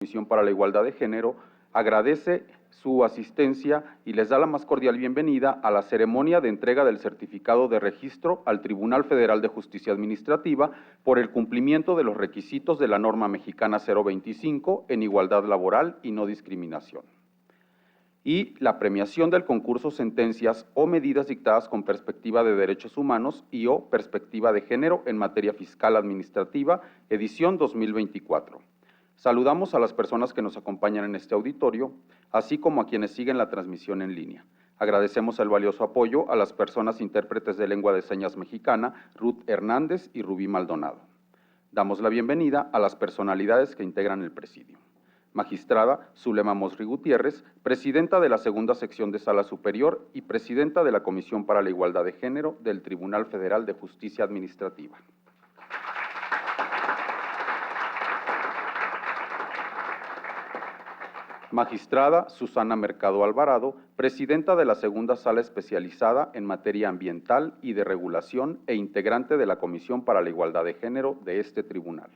Comisión para la Igualdad de Género agradece su asistencia y les da la más cordial bienvenida a la ceremonia de entrega del certificado de registro al Tribunal Federal de Justicia Administrativa por el cumplimiento de los requisitos de la norma mexicana 025 en igualdad laboral y no discriminación. Y la premiación del concurso Sentencias o medidas dictadas con perspectiva de derechos humanos y o perspectiva de género en materia fiscal administrativa, edición 2024. Saludamos a las personas que nos acompañan en este auditorio, así como a quienes siguen la transmisión en línea. Agradecemos el valioso apoyo a las personas intérpretes de lengua de señas mexicana, Ruth Hernández y Rubí Maldonado. Damos la bienvenida a las personalidades que integran el presidio. Magistrada Zulema Mosri Gutiérrez, presidenta de la Segunda Sección de Sala Superior y presidenta de la Comisión para la Igualdad de Género del Tribunal Federal de Justicia Administrativa. Magistrada Susana Mercado Alvarado, presidenta de la Segunda Sala Especializada en Materia Ambiental y de Regulación e integrante de la Comisión para la Igualdad de Género de este tribunal.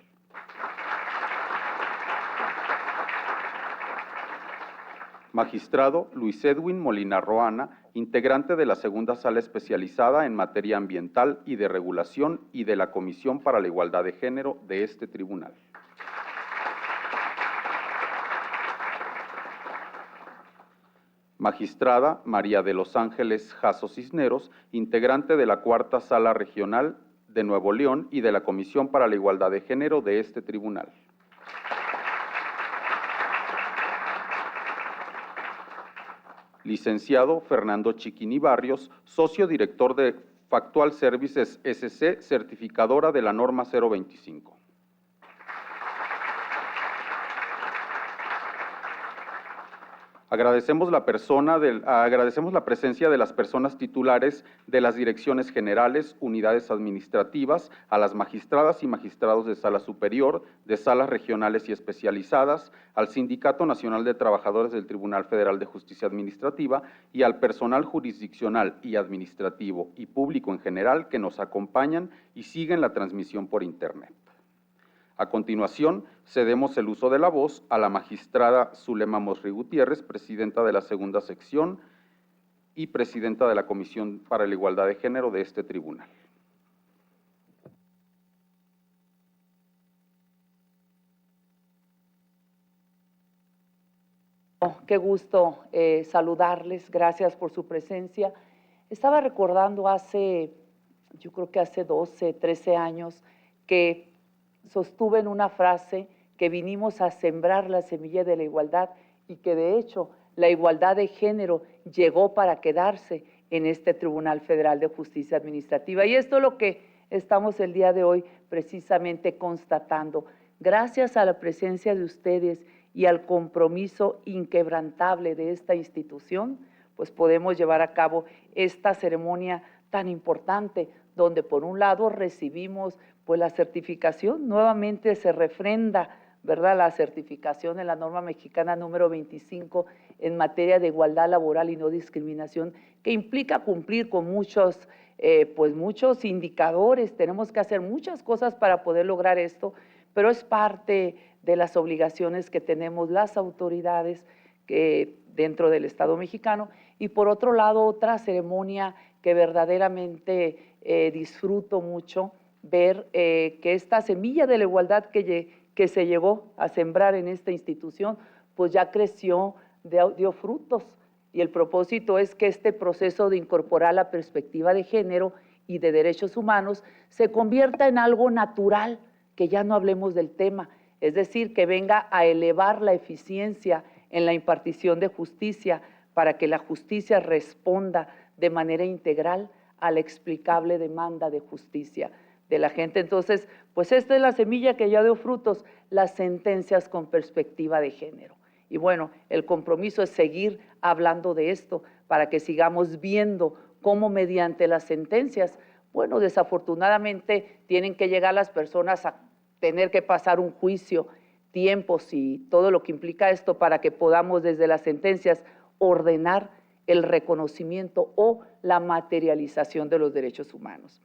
Magistrado Luis Edwin Molina Roana, integrante de la Segunda Sala Especializada en Materia Ambiental y de Regulación y de la Comisión para la Igualdad de Género de este tribunal. Magistrada María de los Ángeles Jasso Cisneros, integrante de la Cuarta Sala Regional de Nuevo León y de la Comisión para la Igualdad de Género de este tribunal. Licenciado Fernando Chiquini Barrios, socio director de Factual Services SC, certificadora de la norma 025. Agradecemos la presencia de las personas titulares de las direcciones generales, unidades administrativas, a las magistradas y magistrados de sala superior, de salas regionales y especializadas, al Sindicato Nacional de Trabajadores del Tribunal Federal de Justicia Administrativa y al personal jurisdiccional y administrativo y público en general que nos acompañan y siguen la transmisión por Internet. A continuación, cedemos el uso de la voz a la magistrada Zulema Mosri Gutiérrez, presidenta de la Segunda Sección y presidenta de la Comisión para la Igualdad de Género de este tribunal. Qué gusto saludarles, gracias por su presencia. Estaba recordando yo creo que hace 12, 13 años, que sostuve en una frase que vinimos a sembrar la semilla de la igualdad y que de hecho la igualdad de género llegó para quedarse en este Tribunal Federal de Justicia Administrativa. Y esto es lo que estamos el día de hoy precisamente constatando. Gracias a la presencia de ustedes y al compromiso inquebrantable de esta institución, pues podemos llevar a cabo esta ceremonia tan importante, donde por un lado recibimos pues la certificación, nuevamente se refrenda, ¿verdad?, la certificación en la norma mexicana número 25 en materia de igualdad laboral y no discriminación, que implica cumplir con muchos indicadores. Tenemos que hacer muchas cosas para poder lograr esto, pero es parte de las obligaciones que tenemos las autoridades dentro del Estado mexicano. Y por otro lado, otra ceremonia que verdaderamente disfruto mucho, ver que esta semilla de la igualdad que se llegó a sembrar en esta institución, pues ya creció, dio frutos. Y el propósito es que este proceso de incorporar la perspectiva de género y de derechos humanos se convierta en algo natural, que ya no hablemos del tema, es decir, que venga a elevar la eficiencia en la impartición de justicia para que la justicia responda de manera integral a la explicable demanda de justicia de la gente. Entonces, pues esta es la semilla que ya dio frutos, las sentencias con perspectiva de género. Y bueno, el compromiso es seguir hablando de esto para que sigamos viendo cómo mediante las sentencias, bueno, desafortunadamente tienen que llegar las personas a tener que pasar un juicio, tiempos y todo lo que implica esto para que podamos desde las sentencias ordenar el reconocimiento o la materialización de los derechos humanos.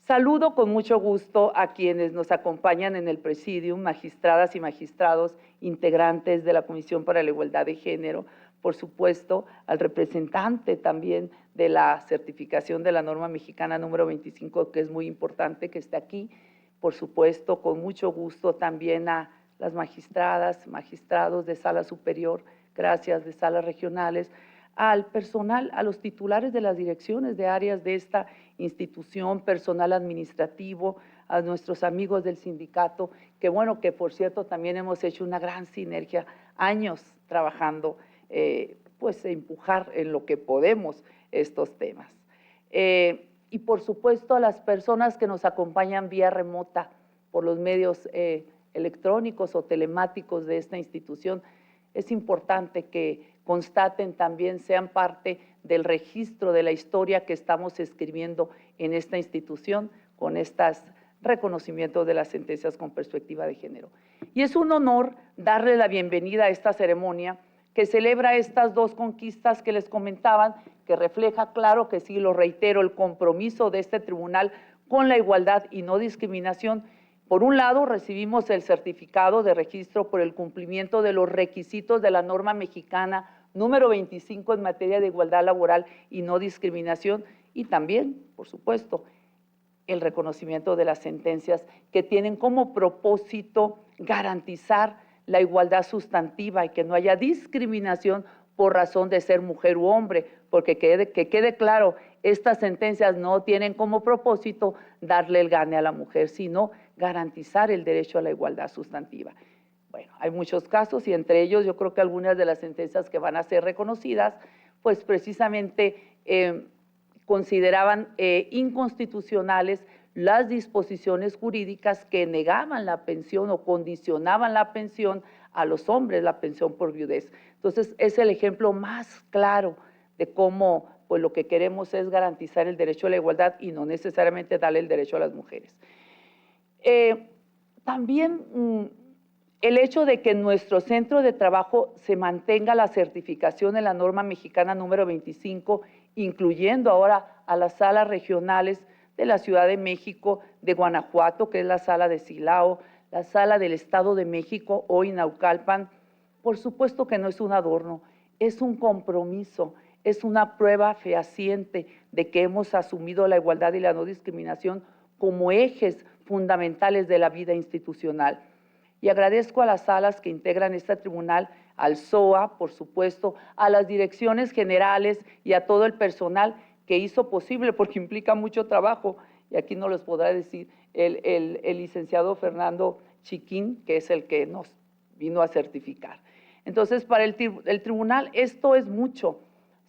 Saludo con mucho gusto a quienes nos acompañan en el Presidium, magistradas y magistrados integrantes de la Comisión para la Igualdad de Género, por supuesto, al representante también de la certificación de la norma mexicana número 25, que es muy importante que esté aquí, por supuesto, con mucho gusto también a las magistradas, magistrados de sala superior, gracias, de salas regionales, al personal, a los titulares de las direcciones de áreas de esta institución, personal administrativo, a nuestros amigos del sindicato, que bueno, que por cierto también hemos hecho una gran sinergia, años trabajando, pues empujar en lo que podemos estos temas. Y por supuesto a las personas que nos acompañan vía remota por los medios electrónicos o telemáticos de esta institución, es importante que constaten también, sean parte del registro de la historia que estamos escribiendo en esta institución con estos reconocimientos de las sentencias con perspectiva de género. Y es un honor darle la bienvenida a esta ceremonia que celebra estas dos conquistas que les comentaban, que refleja, claro que sí, lo reitero, el compromiso de este tribunal con la igualdad y no discriminación. Por un lado, recibimos el certificado de registro por el cumplimiento de los requisitos de la norma mexicana número 25 en materia de igualdad laboral y no discriminación, y también, por supuesto, el reconocimiento de las sentencias que tienen como propósito garantizar la igualdad sustantiva y que no haya discriminación por razón de ser mujer u hombre, porque que quede claro, estas sentencias no tienen como propósito darle el gane a la mujer, sino garantizar el derecho a la igualdad sustantiva. Bueno, hay muchos casos y entre ellos yo creo que algunas de las sentencias que van a ser reconocidas, pues precisamente consideraban inconstitucionales las disposiciones jurídicas que negaban la pensión o condicionaban la pensión a los hombres, la pensión por viudez. Entonces, es el ejemplo más claro de cómo pues, lo que queremos es garantizar el derecho a la igualdad y no necesariamente darle el derecho a las mujeres. También el hecho de que en nuestro centro de trabajo se mantenga la certificación en la norma mexicana número 25, incluyendo ahora a las salas regionales de la Ciudad de México, de Guanajuato, que es la sala de Silao, la sala del Estado de México, hoy Naucalpan, por supuesto que no es un adorno, es un compromiso, es una prueba fehaciente de que hemos asumido la igualdad y la no discriminación como ejes fundamentales de la vida institucional. Y agradezco a las salas que integran este tribunal, al SOA, por supuesto, a las direcciones generales y a todo el personal que hizo posible, porque implica mucho trabajo, y aquí nos los podrá decir el licenciado Fernando Chiquín, que es el que nos vino a certificar. Entonces, para el tribunal esto es mucho,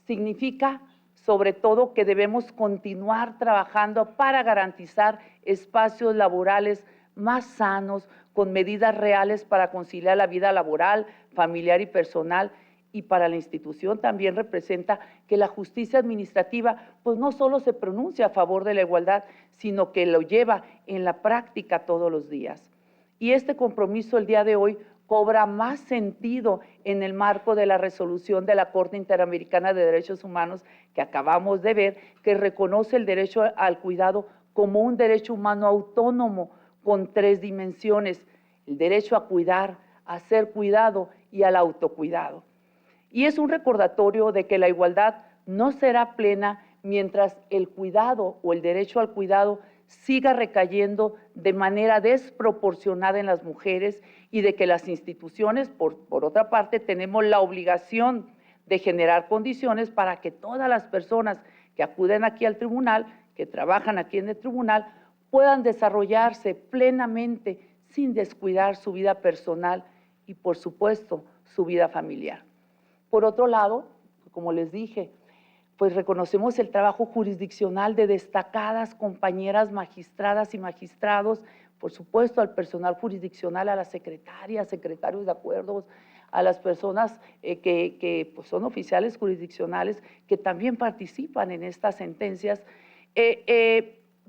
significa sobre todo que debemos continuar trabajando para garantizar espacios laborales más sanos, con medidas reales para conciliar la vida laboral, familiar y personal, y para la institución también representa que la justicia administrativa pues no solo se pronuncia a favor de la igualdad, sino que lo lleva en la práctica todos los días. Y este compromiso el día de hoy cobra más sentido en el marco de la resolución de la Corte Interamericana de Derechos Humanos que acabamos de ver, que reconoce el derecho al cuidado como un derecho humano autónomo con 3 dimensiones: el derecho a cuidar, a ser cuidado y al autocuidado. Y es un recordatorio de que la igualdad no será plena mientras el cuidado o el derecho al cuidado siga recayendo de manera desproporcionada en las mujeres y de que las instituciones, por otra parte, tenemos la obligación de generar condiciones para que todas las personas que acuden aquí al tribunal, que trabajan aquí en el tribunal, puedan desarrollarse plenamente sin descuidar su vida personal y, por supuesto, su vida familiar. Por otro lado, como les dije, pues reconocemos el trabajo jurisdiccional de destacadas compañeras magistradas y magistrados, por supuesto al personal jurisdiccional, a las secretarias, secretarios de acuerdos, a las personas que pues son oficiales jurisdiccionales que también participan en estas sentencias,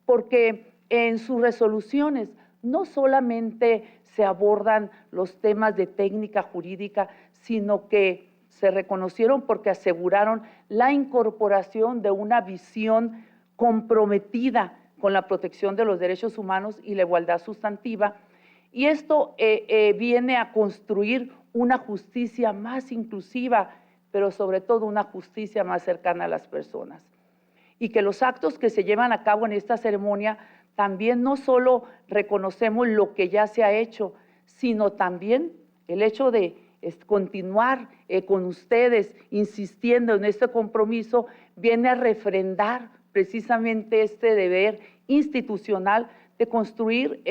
porque en sus resoluciones no solamente se abordan los temas de técnica jurídica, sino que se reconocieron porque aseguraron la incorporación de una visión comprometida con la protección de los derechos humanos y la igualdad sustantiva. Y esto viene a construir una justicia más inclusiva, pero sobre todo una justicia más cercana a las personas. Y que los actos que se llevan a cabo en esta ceremonia también no solo reconocemos lo que ya se ha hecho, sino también el hecho de continuar con ustedes insistiendo en este compromiso viene a refrendar precisamente este deber institucional de construir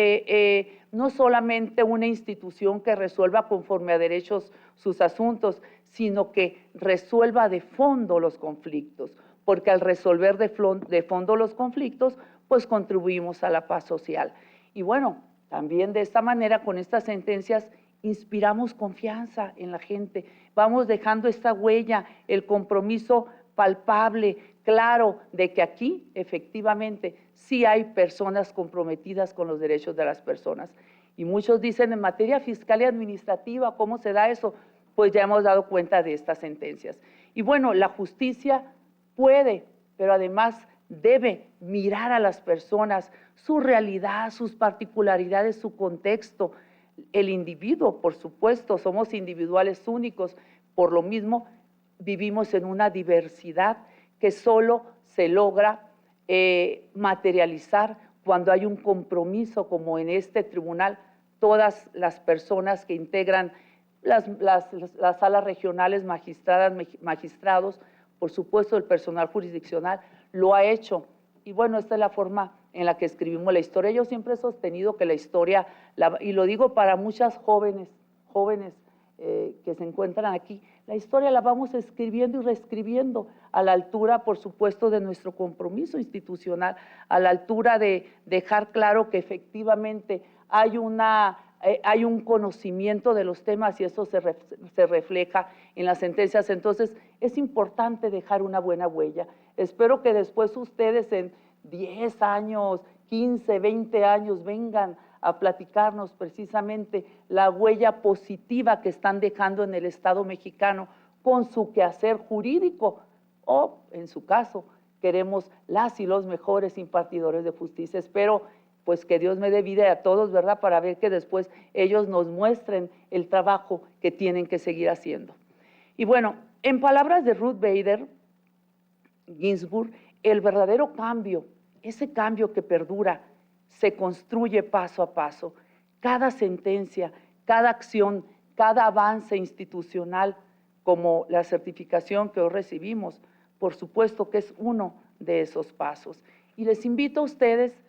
no solamente una institución que resuelva conforme a derechos sus asuntos, sino que resuelva de fondo los conflictos, porque al resolver de fondo los conflictos, pues contribuimos a la paz social. Y bueno, también de esta manera, con estas sentencias, inspiramos confianza en la gente, vamos dejando esta huella, el compromiso palpable, claro, de que aquí efectivamente sí hay personas comprometidas con los derechos de las personas. Y muchos dicen en materia fiscal y administrativa, ¿cómo se da eso? Pues ya hemos dado cuenta de estas sentencias. Y bueno, la justicia puede, pero además debe mirar a las personas, su realidad, sus particularidades, su contexto. El individuo, por supuesto, somos individuales únicos, por lo mismo vivimos en una diversidad que solo se logra materializar cuando hay un compromiso, como en este tribunal, todas las personas que integran las salas regionales, magistrados, por supuesto el personal jurisdiccional, lo ha hecho. Y bueno, esta es la forma en la que escribimos la historia. Yo siempre he sostenido que la historia, y lo digo para muchas jóvenes que se encuentran aquí, la historia la vamos escribiendo y reescribiendo a la altura, por supuesto, de nuestro compromiso institucional, a la altura de dejar claro que efectivamente hay un conocimiento de los temas y eso se refleja en las sentencias. Entonces, es importante dejar una buena huella. Espero que después ustedes en 10 años, 15, 20 años vengan a platicarnos precisamente la huella positiva que están dejando en el Estado mexicano con su quehacer jurídico o, en su caso, queremos las y los mejores impartidores de justicia. Espero pues que Dios me dé vida a todos, ¿verdad?, para ver que después ellos nos muestren el trabajo que tienen que seguir haciendo. Y bueno, en palabras de Ruth Bader Ginsburg, el verdadero cambio, ese cambio que perdura, se construye paso a paso. Cada sentencia, cada acción, cada avance institucional, como la certificación que hoy recibimos, por supuesto que es uno de esos pasos. Y les invito a ustedes,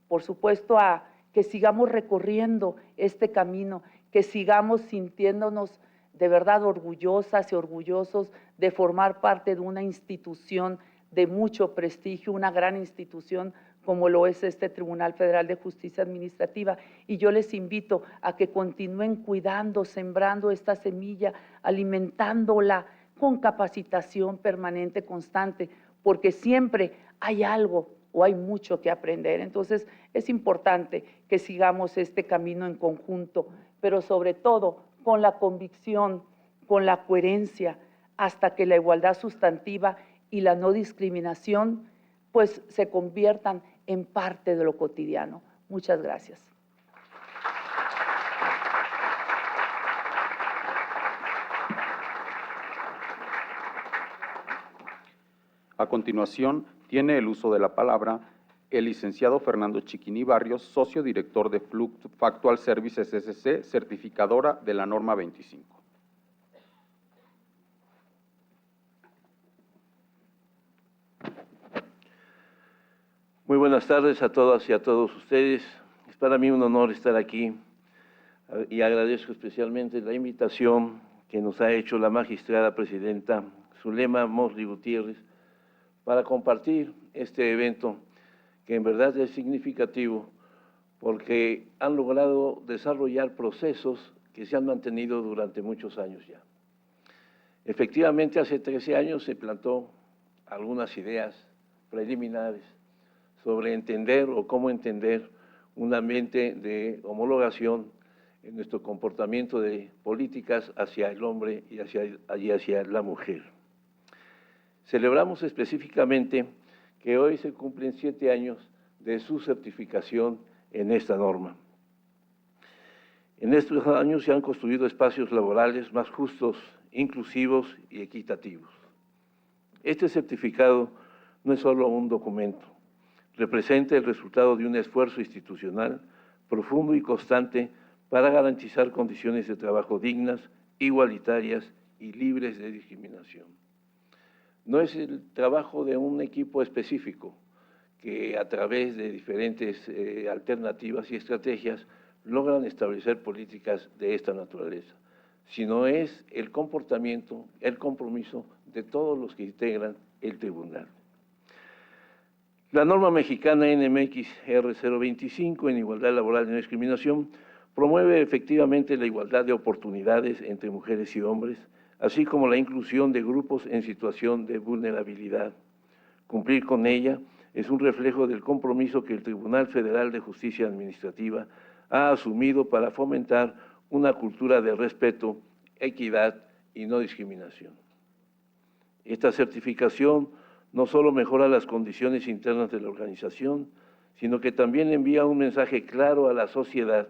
por supuesto, a que sigamos recorriendo este camino, que sigamos sintiéndonos de verdad orgullosas y orgullosos de formar parte de una institución de mucho prestigio, una gran institución como lo es este Tribunal Federal de Justicia Administrativa. Y yo les invito a que continúen cuidando, sembrando esta semilla, alimentándola con capacitación permanente, constante, porque siempre hay algo o hay mucho que aprender. Entonces, es importante que sigamos este camino en conjunto, pero sobre todo con la convicción, con la coherencia, hasta que la igualdad sustantiva y la no discriminación pues se conviertan en parte de lo cotidiano. Muchas gracias. A continuación, tiene el uso de la palabra el licenciado Fernando Chiquini Barrios, socio director de Factual Services SC, certificadora de la norma 25. Muy buenas tardes a todas y a todos ustedes. Es para mí un honor estar aquí y agradezco especialmente la invitación que nos ha hecho la magistrada presidenta Zulema Mosley Gutiérrez para compartir este evento que en verdad es significativo porque han logrado desarrollar procesos que se han mantenido durante muchos años ya. Efectivamente, hace 13 años se plantó algunas ideas preliminares sobre entender o cómo entender un ambiente de homologación en nuestro comportamiento de políticas hacia el hombre y hacia la mujer. Celebramos específicamente que hoy se cumplen 7 años de su certificación en esta norma. En estos años se han construido espacios laborales más justos, inclusivos y equitativos. Este certificado no es solo un documento, representa el resultado de un esfuerzo institucional profundo y constante para garantizar condiciones de trabajo dignas, igualitarias y libres de discriminación. No es el trabajo de un equipo específico que a través de diferentes alternativas y estrategias logran establecer políticas de esta naturaleza, sino es el comportamiento, el compromiso de todos los que integran el tribunal. La norma mexicana NMX R025 en igualdad laboral y no discriminación promueve efectivamente la igualdad de oportunidades entre mujeres y hombres, así como la inclusión de grupos en situación de vulnerabilidad. Cumplir con ella es un reflejo del compromiso que el Tribunal Federal de Justicia Administrativa ha asumido para fomentar una cultura de respeto, equidad y no discriminación. Esta certificación no solo mejora las condiciones internas de la organización, sino que también envía un mensaje claro a la sociedad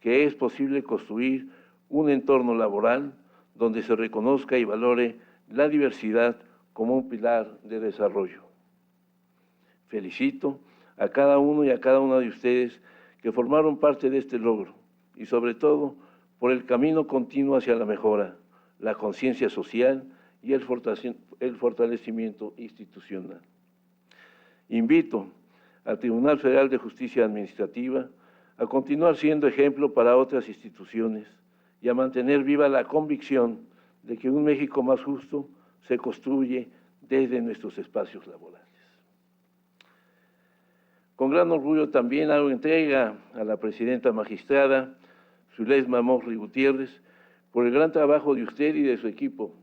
que es posible construir un entorno laboral donde se reconozca y valore la diversidad como un pilar de desarrollo. Felicito a cada uno y a cada una de ustedes que formaron parte de este logro y sobre todo por el camino continuo hacia la mejora, la conciencia social y el fortalecimiento institucional. Invito al Tribunal Federal de Justicia Administrativa a continuar siendo ejemplo para otras instituciones y a mantener viva la convicción de que un México más justo se construye desde nuestros espacios laborales. Con gran orgullo también hago entrega a la presidenta magistrada, Zulesma Morri Gutiérrez, por el gran trabajo de usted y de su equipo.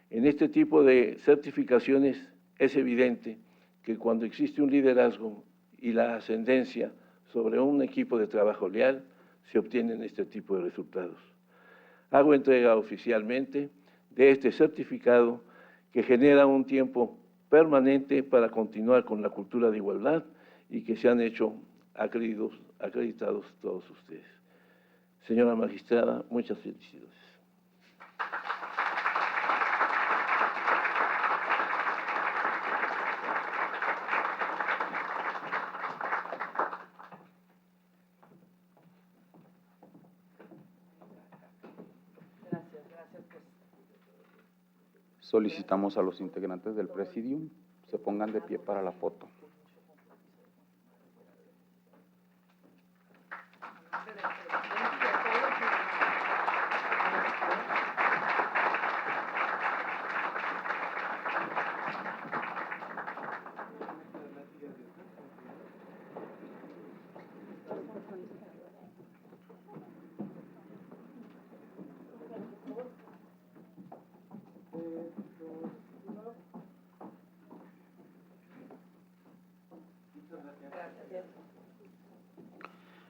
En este tipo de certificaciones es evidente que cuando existe un liderazgo y la ascendencia sobre un equipo de trabajo leal, se obtienen este tipo de resultados. Hago entrega oficialmente de este certificado que genera un tiempo permanente para continuar con la cultura de igualdad y que se han hecho acreditados todos ustedes. Señora magistrada, muchas felicidades. Solicitamos a los integrantes del Presidium se pongan de pie para la foto.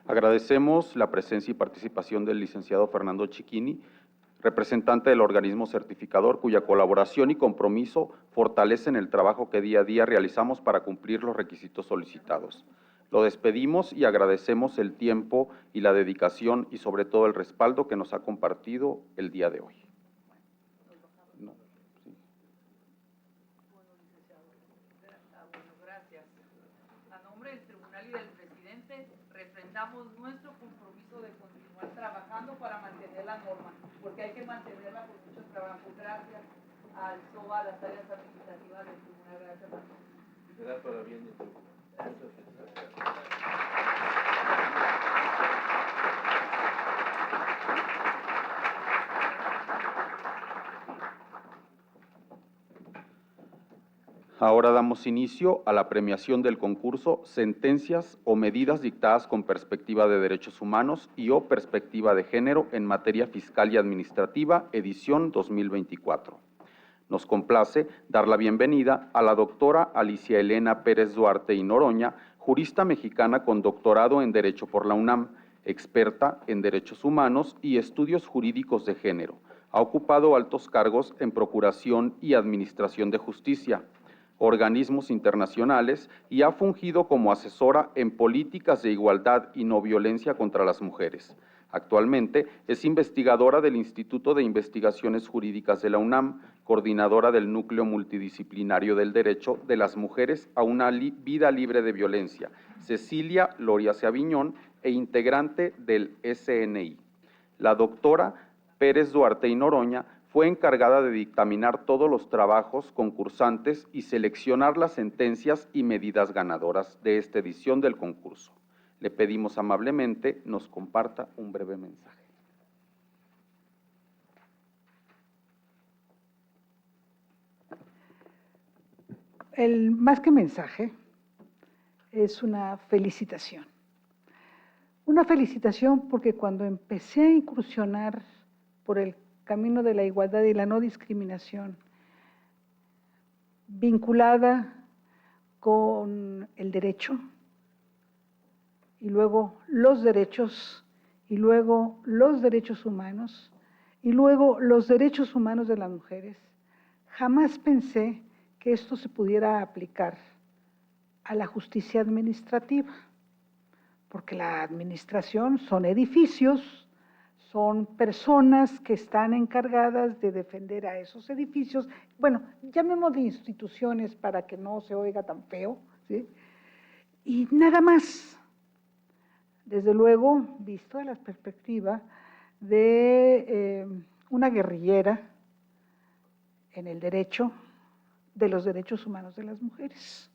Agradecemos la presencia y participación del licenciado Fernando Chiquini, representante del organismo certificador, cuya colaboración y compromiso fortalecen el trabajo que día a día realizamos para cumplir los requisitos solicitados. Lo despedimos y agradecemos el tiempo y la dedicación y sobre todo el respaldo que nos ha compartido el día de hoy. Refrendamos nuestro compromiso de continuar trabajando para mantener la norma, porque hay que mantenerla con mucho trabajo. Gracias al SOA, a las áreas administrativas del tribunal. Gracias a todos. Será para bien de todos. Ahora damos inicio a la premiación del concurso Sentencias o medidas dictadas con perspectiva de derechos humanos y o perspectiva de género en materia fiscal y administrativa, edición 2024. Nos complace dar la bienvenida a la doctora Alicia Elena Pérez Duarte y Noroña, jurista mexicana con doctorado en Derecho por la UNAM, experta en Derechos Humanos y Estudios Jurídicos de Género. Ha ocupado altos cargos en Procuración y Administración de Justicia. organismos internacionales y ha fungido como asesora en políticas de igualdad y no violencia contra las mujeres. Actualmente es investigadora del Instituto de Investigaciones Jurídicas de la UNAM, coordinadora del Núcleo Multidisciplinario del Derecho de las Mujeres a una vida libre de violencia, Cecilia Loria Aviñón, e integrante del SNI. La doctora Pérez Duarte y Noroña fue encargada de dictaminar todos los trabajos concursantes y seleccionar las sentencias y medidas ganadoras de esta edición del concurso. Le pedimos amablemente nos comparta un breve mensaje. Más que mensaje, es una felicitación. Una felicitación porque cuando empecé a incursionar por el camino de la igualdad y la no discriminación, vinculada con el derecho, y luego los derechos, y luego los derechos humanos, y luego los derechos humanos de las mujeres, jamás pensé que esto se pudiera aplicar a la justicia administrativa, porque la administración son edificios, son personas que están encargadas de defender a esos edificios, bueno, llamémosle instituciones para que no se oiga tan feo, ¿sí? Y nada más. Desde luego, visto de la perspectiva de una guerrillera en el derecho de los derechos humanos de las mujeres.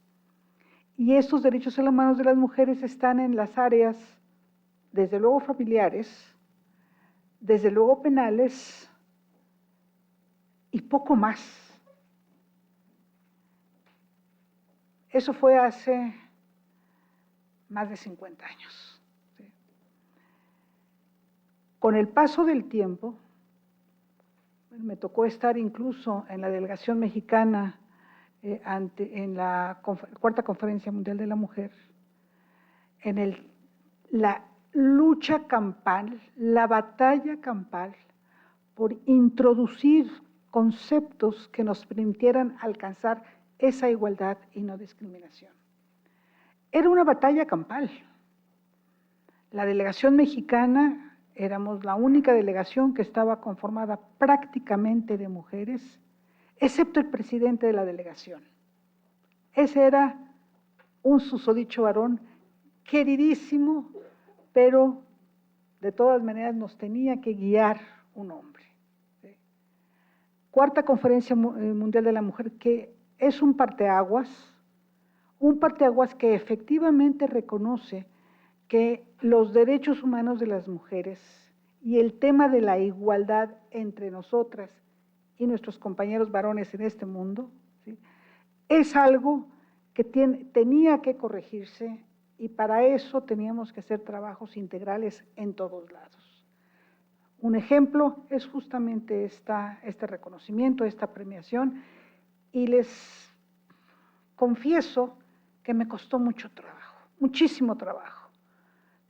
Y estos derechos humanos de las mujeres están en las áreas, desde luego familiares, desde luego penales y poco más. Eso fue hace más de 50 años. Con el paso del tiempo, me tocó estar incluso en la delegación mexicana en la Cuarta Conferencia Mundial de la Mujer, en la lucha campal, la batalla campal por introducir conceptos que nos permitieran alcanzar esa igualdad y no discriminación. Era una batalla campal. La delegación mexicana éramos la única delegación que estaba conformada prácticamente de mujeres, excepto el presidente de la delegación. Ese era un susodicho varón queridísimo, pero de todas maneras nos tenía que guiar un hombre. Cuarta Conferencia Mundial de la Mujer, que es un parteaguas que efectivamente reconoce que los derechos humanos de las mujeres y el tema de la igualdad entre nosotras y nuestros compañeros varones en este mundo, ¿sí?, es algo que tenía que corregirse y para eso teníamos que hacer trabajos integrales en todos lados. Un ejemplo es justamente este reconocimiento, esta premiación, y les confieso que me costó mucho trabajo, muchísimo trabajo.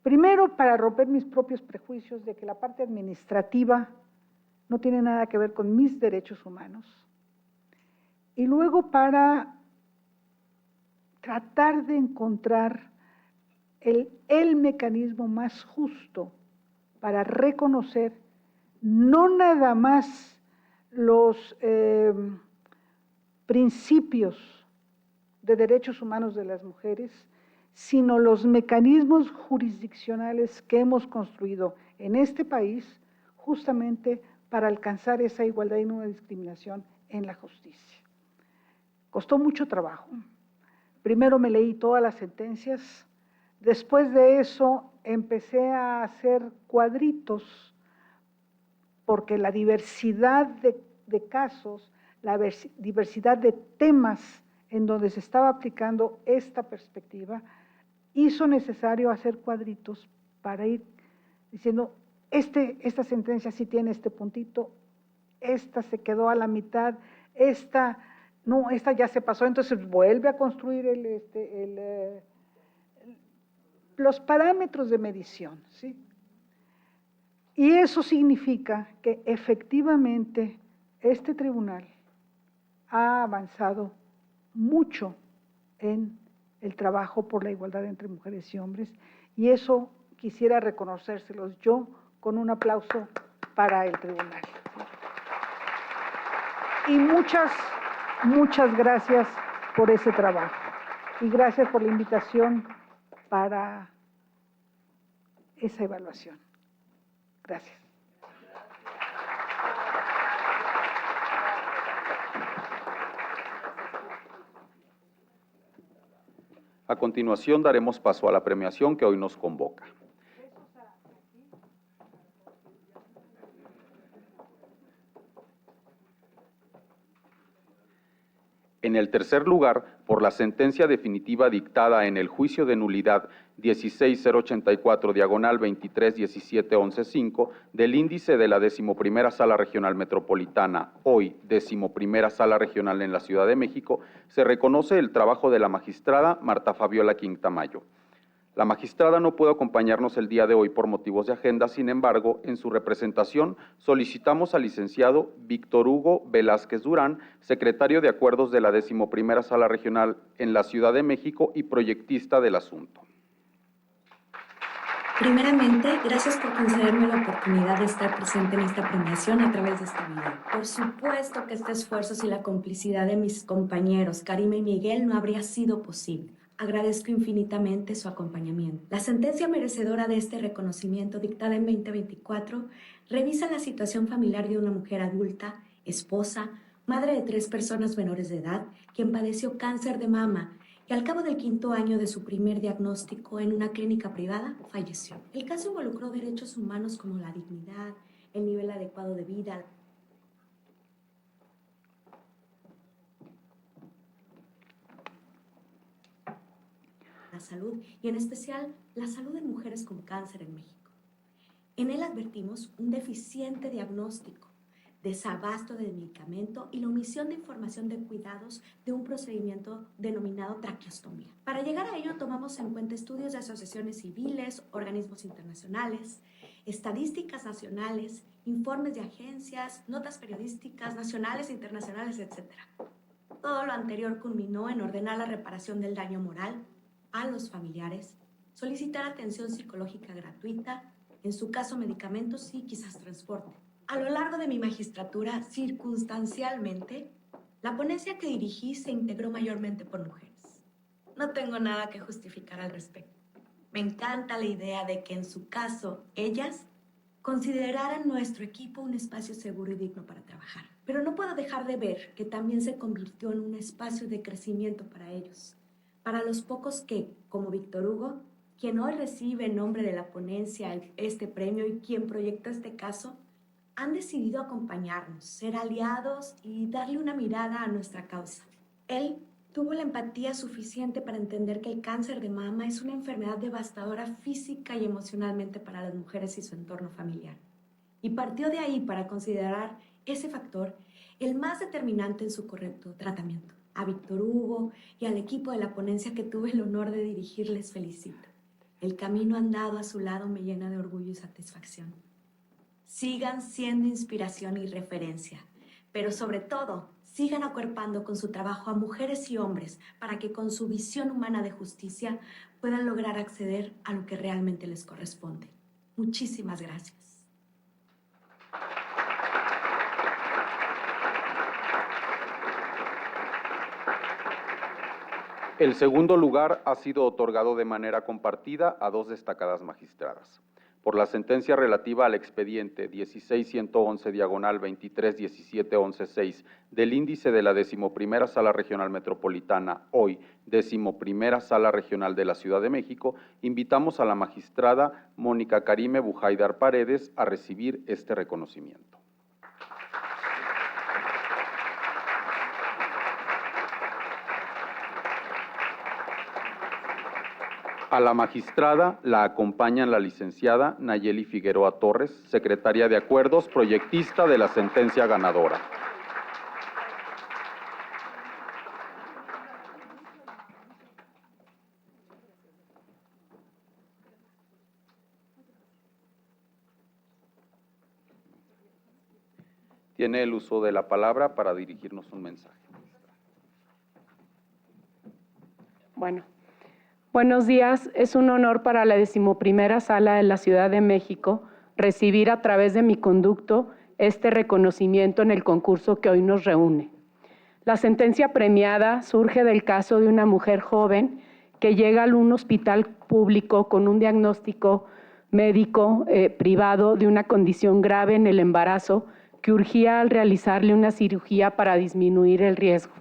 Primero, para romper mis propios prejuicios de que la parte administrativa no tiene nada que ver con mis derechos humanos. Y luego para tratar de encontrar el mecanismo más justo para reconocer no nada más los principios de derechos humanos de las mujeres, sino los mecanismos jurisdiccionales que hemos construido en este país justamente para alcanzar esa igualdad y no discriminación en la justicia. Costó mucho trabajo. Primero me leí todas las sentencias, después de eso empecé a hacer cuadritos, porque la diversidad de casos, la diversidad de temas en donde se estaba aplicando esta perspectiva, hizo necesario hacer cuadritos para ir diciendo, esta sentencia sí tiene este puntito, esta se quedó a la mitad, esta ya se pasó, entonces vuelve a construir los parámetros de medición, ¿sí? Y eso significa que efectivamente este tribunal ha avanzado mucho en el trabajo por la igualdad entre mujeres y hombres, y eso quisiera reconocérselos yo con un aplauso para el tribunal. Y muchas gracias por ese trabajo. Y gracias por la invitación para esa evaluación. Gracias. A continuación daremos paso a la premiación que hoy nos convoca. En el tercer lugar, por la sentencia definitiva dictada en el juicio de nulidad 16084/231715 del índice de la 11ª Sala Regional Metropolitana, hoy 11ª Sala Regional en la Ciudad de México, se reconoce el trabajo de la magistrada Marta Fabiola Quintamayo. La magistrada no pudo acompañarnos el día de hoy por motivos de agenda, sin embargo, en su representación solicitamos al licenciado Víctor Hugo Velázquez Durán, secretario de Acuerdos de la 11ª Sala Regional en la Ciudad de México y proyectista del asunto. Primeramente, gracias por concederme la oportunidad de estar presente en esta premiación a través de este video. Por supuesto que este esfuerzo sin la complicidad de mis compañeros Karime y Miguel no habría sido posible. Agradezco infinitamente su acompañamiento. La sentencia merecedora de este reconocimiento, dictada en 2024, revisa la situación familiar de una mujer adulta, esposa, madre de 3 personas menores de edad, quien padeció cáncer de mama y al cabo del 5º año de su primer diagnóstico en una clínica privada, falleció. El caso involucró derechos humanos como la dignidad, el nivel adecuado de vida, la salud y en especial la salud de mujeres con cáncer en México. En él advertimos un deficiente diagnóstico, desabasto de medicamento y la omisión de información de cuidados de un procedimiento denominado traqueostomía. Para llegar a ello tomamos en cuenta estudios de asociaciones civiles, organismos internacionales, estadísticas nacionales, informes de agencias, notas periodísticas nacionales e internacionales, etc. Todo lo anterior culminó en ordenar la reparación del daño moral a los familiares, solicitar atención psicológica gratuita, en su caso medicamentos y quizás transporte. A lo largo de mi magistratura, circunstancialmente, la ponencia que dirigí se integró mayormente por mujeres. No tengo nada que justificar al respecto. Me encanta la idea de que en su caso, ellas consideraran nuestro equipo un espacio seguro y digno para trabajar. Pero no puedo dejar de ver que también se convirtió en un espacio de crecimiento para ellos. Para los pocos que, como Víctor Hugo, quien hoy recibe en nombre de la ponencia este premio y quien proyectó este caso, han decidido acompañarnos, ser aliados y darle una mirada a nuestra causa. Él tuvo la empatía suficiente para entender que el cáncer de mama es una enfermedad devastadora física y emocionalmente para las mujeres y su entorno familiar. Y partió de ahí para considerar ese factor el más determinante en su correcto tratamiento. A Víctor Hugo y al equipo de la ponencia que tuve el honor de dirigir les felicito. El camino andado a su lado me llena de orgullo y satisfacción. Sigan siendo inspiración y referencia, pero sobre todo, sigan acuerpando con su trabajo a mujeres y hombres para que con su visión humana de justicia puedan lograr acceder a lo que realmente les corresponde. Muchísimas gracias. El segundo lugar ha sido otorgado de manera compartida a 2 destacadas magistradas. Por la sentencia relativa al expediente 16111/231711-6 del índice de la 11ª Sala Regional Metropolitana, hoy 11ª Sala Regional de la Ciudad de México, invitamos a la magistrada Mónica Karime Bujaydar Paredes a recibir este reconocimiento. A la magistrada la acompañan la licenciada Nayeli Figueroa Torres, secretaria de Acuerdos, proyectista de la sentencia ganadora. Tiene el uso de la palabra para dirigirnos un mensaje. Bueno, buenos días. Es un honor para la 11ª Sala de la Ciudad de México recibir a través de mi conducto este reconocimiento en el concurso que hoy nos reúne. La sentencia premiada surge del caso de una mujer joven que llega a un hospital público con un diagnóstico médico privado de una condición grave en el embarazo que urgía al realizarle una cirugía para disminuir el riesgo.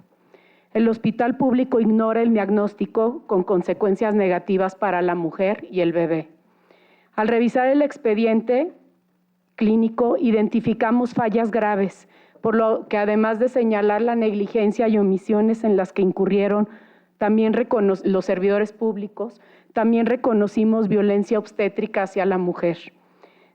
El hospital público ignora el diagnóstico con consecuencias negativas para la mujer y el bebé. Al revisar el expediente clínico, identificamos fallas graves, por lo que además de señalar la negligencia y omisiones en las que incurrieron también los servidores públicos, también reconocimos violencia obstétrica hacia la mujer.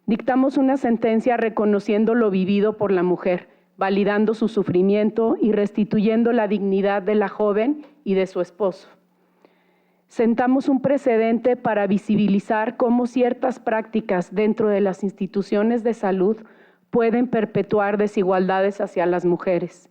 Dictamos una sentencia reconociendo lo vivido por la mujer, validando su sufrimiento y restituyendo la dignidad de la joven y de su esposo. Sentamos un precedente para visibilizar cómo ciertas prácticas dentro de las instituciones de salud pueden perpetuar desigualdades hacia las mujeres.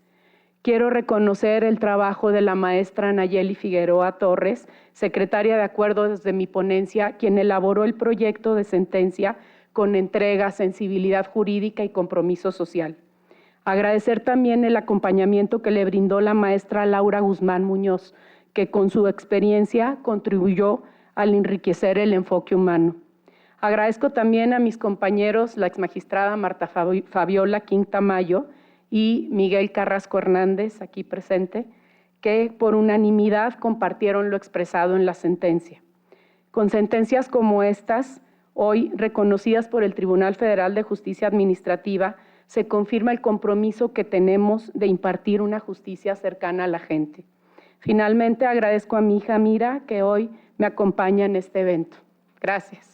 Quiero reconocer el trabajo de la maestra Nayeli Figueroa Torres, secretaria de Acuerdos de mi ponencia, quien elaboró el proyecto de sentencia con entrega, sensibilidad jurídica y compromiso social. Agradecer también el acompañamiento que le brindó la maestra Laura Guzmán Muñoz, que con su experiencia contribuyó al enriquecer el enfoque humano. Agradezco también a mis compañeros, la exmagistrada Marta Fabiola Quintamayo y Miguel Carrasco Hernández, aquí presente, que por unanimidad compartieron lo expresado en la sentencia. Con sentencias como estas, hoy reconocidas por el Tribunal Federal de Justicia Administrativa, se confirma el compromiso que tenemos de impartir una justicia cercana a la gente. Finalmente, agradezco a mi hija Mira, que hoy me acompaña en este evento. Gracias.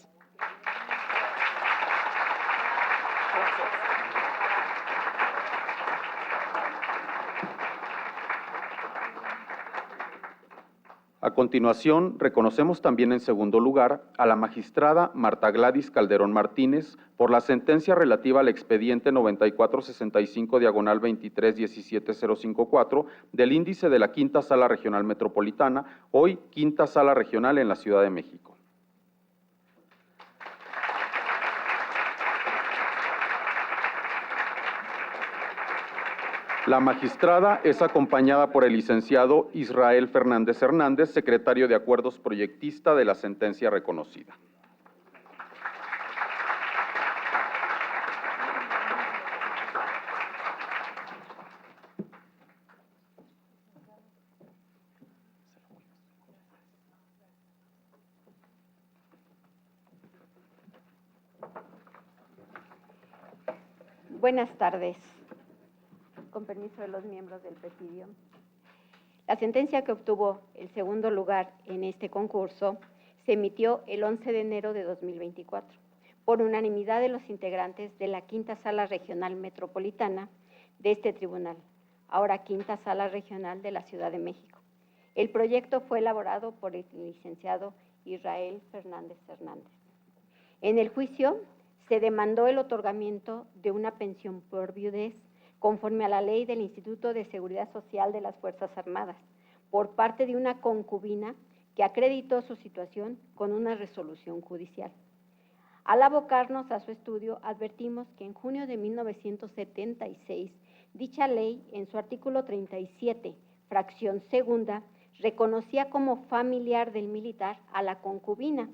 A continuación, reconocemos también en segundo lugar a la magistrada Marta Gladys Calderón Martínez por la sentencia relativa al expediente 9465-23-17054 del índice de la Quinta Sala Regional Metropolitana, hoy Quinta Sala Regional en la Ciudad de México. La magistrada es acompañada por el licenciado Israel Fernández Hernández, secretario de Acuerdos proyectista de la sentencia reconocida. Buenas tardes. Con permiso de los miembros del presidio. La sentencia que obtuvo el segundo lugar en este concurso se emitió el 11 de enero de 2024 por unanimidad de los integrantes de la Quinta Sala Regional Metropolitana de este tribunal, ahora Quinta Sala Regional de la Ciudad de México. El proyecto fue elaborado por el licenciado Israel Fernández Hernández. En el juicio se demandó el otorgamiento de una pensión por viudez conforme a la ley del Instituto de Seguridad Social de las Fuerzas Armadas, por parte de una concubina que acreditó su situación con una resolución judicial. Al abocarnos a su estudio, advertimos que en junio de 1976, dicha ley, en su artículo 37, fracción segunda, reconocía como familiar del militar a la concubina,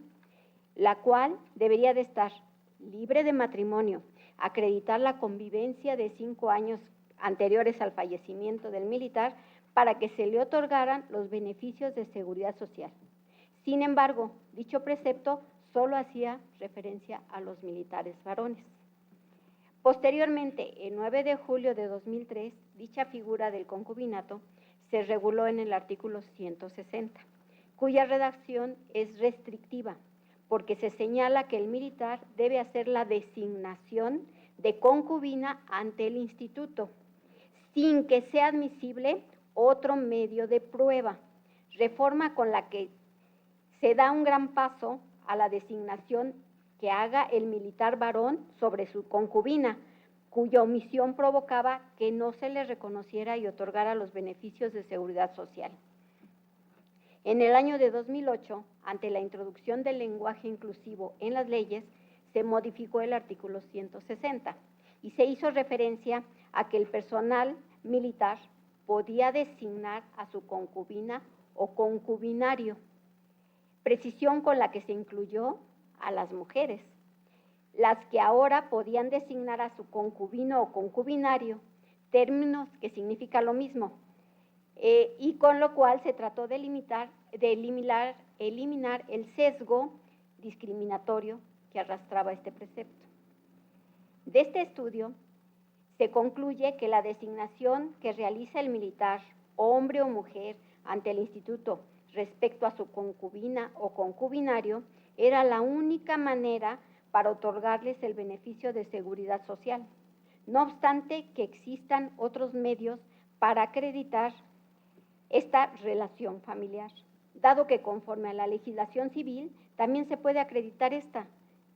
la cual debería de estar libre de matrimonio, acreditar la convivencia de 5 años anteriores al fallecimiento del militar para que se le otorgaran los beneficios de seguridad social. Sin embargo, dicho precepto solo hacía referencia a los militares varones. Posteriormente, el 9 de julio de 2003, dicha figura del concubinato se reguló en el artículo 160, cuya redacción es restrictiva, porque se señala que el militar debe hacer la designación de concubina ante el instituto, sin que sea admisible otro medio de prueba, reforma con la que se da un gran paso a la designación que haga el militar varón sobre su concubina, cuya omisión provocaba que no se le reconociera y otorgara los beneficios de seguridad social. En el año de 2008, ante la introducción del lenguaje inclusivo en las leyes, se modificó el artículo 160 y se hizo referencia a que el personal militar podía designar a su concubina o concubinario, precisión con la que se incluyó a las mujeres, las que ahora podían designar a su concubino o concubinario, términos que significa lo mismo, y con lo cual se trató de eliminar el sesgo discriminatorio que arrastraba este precepto. De este estudio se concluye que la designación que realiza el militar, hombre o mujer, ante el instituto respecto a su concubina o concubinario era la única manera para otorgarles el beneficio de seguridad social, no obstante que existan otros medios para acreditar esta relación familiar, dado que conforme a la legislación civil también se puede acreditar esta,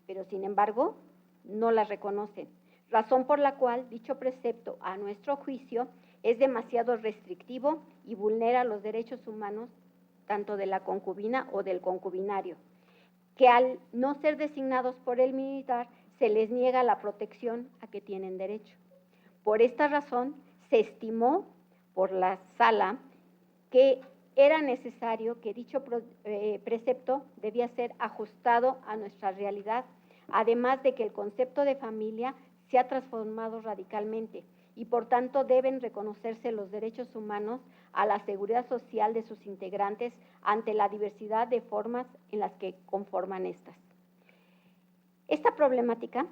pero sin embargo no la reconocen, razón por la cual dicho precepto, a nuestro juicio, es demasiado restrictivo y vulnera los derechos humanos tanto de la concubina o del concubinario, que al no ser designados por el militar se les niega la protección a que tienen derecho. Por esta razón, se estimó por la sala que era necesario que dicho precepto debía ser ajustado a nuestra realidad, además de que el concepto de familia se ha transformado radicalmente y por tanto deben reconocerse los derechos humanos a la seguridad social de sus integrantes ante la diversidad de formas en las que conforman estas. Esta problemática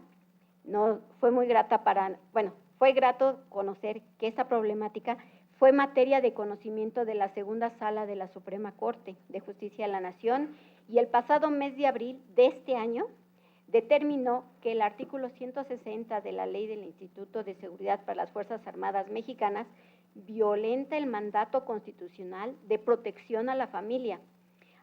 fue grato conocer que esta problemática fue materia de conocimiento de la segunda sala de la Suprema Corte de Justicia de la Nación y el pasado mes de abril de este año determinó que el artículo 160 de la Ley del Instituto de Seguridad para las Fuerzas Armadas Mexicanas violenta el mandato constitucional de protección a la familia,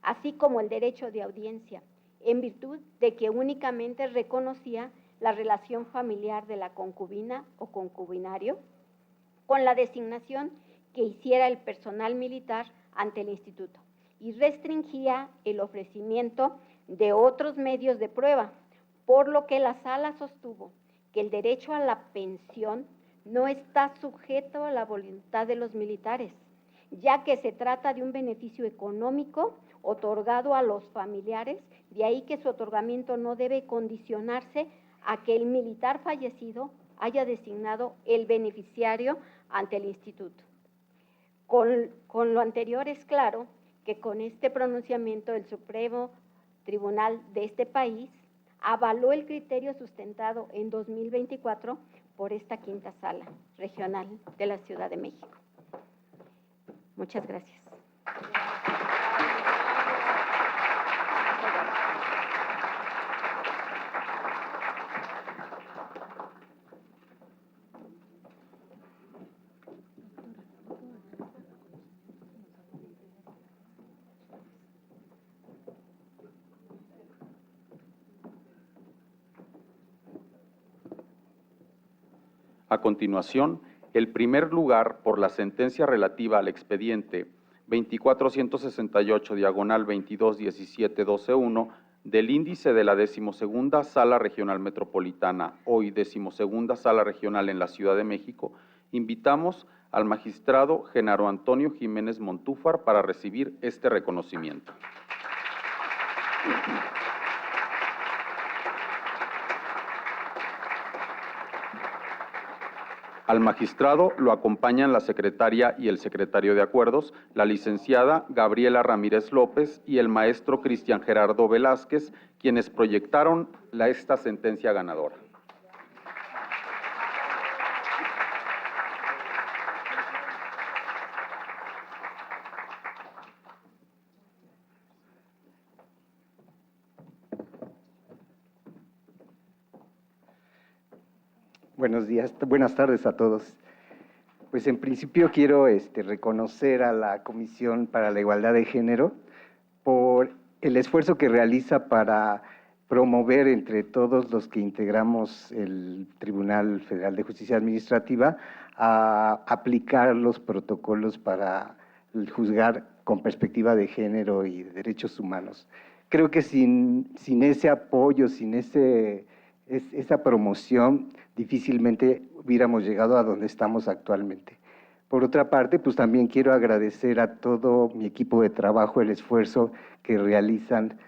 así como el derecho de audiencia, en virtud de que únicamente reconocía la relación familiar de la concubina o concubinario con la designación que hiciera el personal militar ante el instituto y restringía el ofrecimiento de otros medios de prueba, por lo que la sala sostuvo que el derecho a la pensión no está sujeto a la voluntad de los militares, ya que se trata de un beneficio económico otorgado a los familiares, de ahí que su otorgamiento no debe condicionarse a que el militar fallecido haya designado el beneficiario ante el instituto. Con lo anterior es claro que con este pronunciamiento el Supremo Tribunal de este país avaló el criterio sustentado en 2024 por esta quinta sala regional de la Ciudad de México. Muchas gracias. A continuación, el primer lugar por la sentencia relativa al expediente 2468/221712-1 del índice de la 12ª Sala Regional Metropolitana, hoy 12ª Sala Regional en la Ciudad de México, invitamos al magistrado Genaro Antonio Jiménez Montúfar para recibir este reconocimiento. Al magistrado lo acompañan la secretaria y el secretario de Acuerdos, la licenciada Gabriela Ramírez López y el maestro Cristian Gerardo Velázquez, quienes proyectaron esta sentencia ganadora. Buenos días, buenas tardes a todos. Pues en principio quiero reconocer a la Comisión para la Igualdad de Género por el esfuerzo que realiza para promover entre todos los que integramos el Tribunal Federal de Justicia Administrativa a aplicar los protocolos para juzgar con perspectiva de género y de derechos humanos. Creo que sin ese apoyo, sin esa promoción, difícilmente hubiéramos llegado a donde estamos actualmente. Por otra parte, pues también quiero agradecer a todo mi equipo de trabajo el esfuerzo que realizan,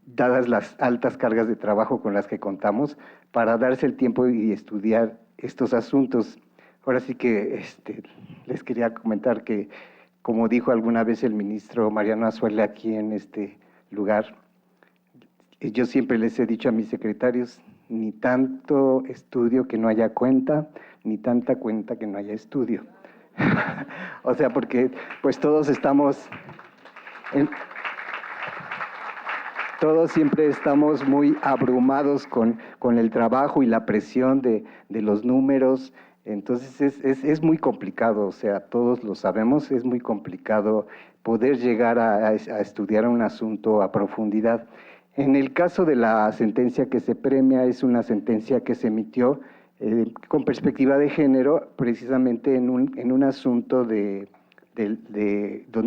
dadas las altas cargas de trabajo con las que contamos, para darse el tiempo y estudiar estos asuntos. Ahora sí que les quería comentar que, como dijo alguna vez el ministro Mariano Azuela aquí en este lugar, yo siempre les he dicho a mis secretarios, ni tanto estudio que no haya cuenta, ni tanta cuenta que no haya estudio. O sea, porque pues todos siempre estamos muy abrumados con el trabajo y la presión de los números. Entonces es muy complicado, o sea, todos lo sabemos, es muy complicado poder llegar a estudiar un asunto a profundidad. En el caso de la sentencia que se premia, es una sentencia que se emitió con perspectiva de género, precisamente en un asunto donde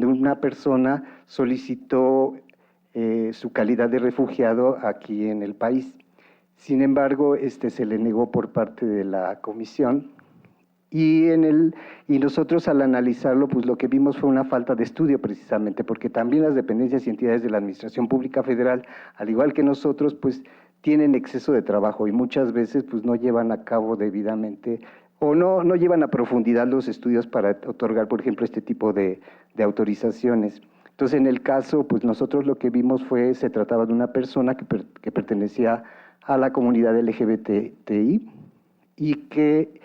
una persona solicitó su calidad de refugiado aquí en el país. Sin embargo, se le negó por parte de la comisión y nosotros al analizarlo, pues lo que vimos fue una falta de estudio precisamente, porque también las dependencias y entidades de la Administración Pública Federal, al igual que nosotros, pues tienen exceso de trabajo y muchas veces pues no llevan a cabo debidamente o no llevan a profundidad los estudios para otorgar, por ejemplo, este tipo de autorizaciones. Entonces, en el caso, pues nosotros lo que vimos se trataba de una persona que pertenecía a la comunidad LGBTI y que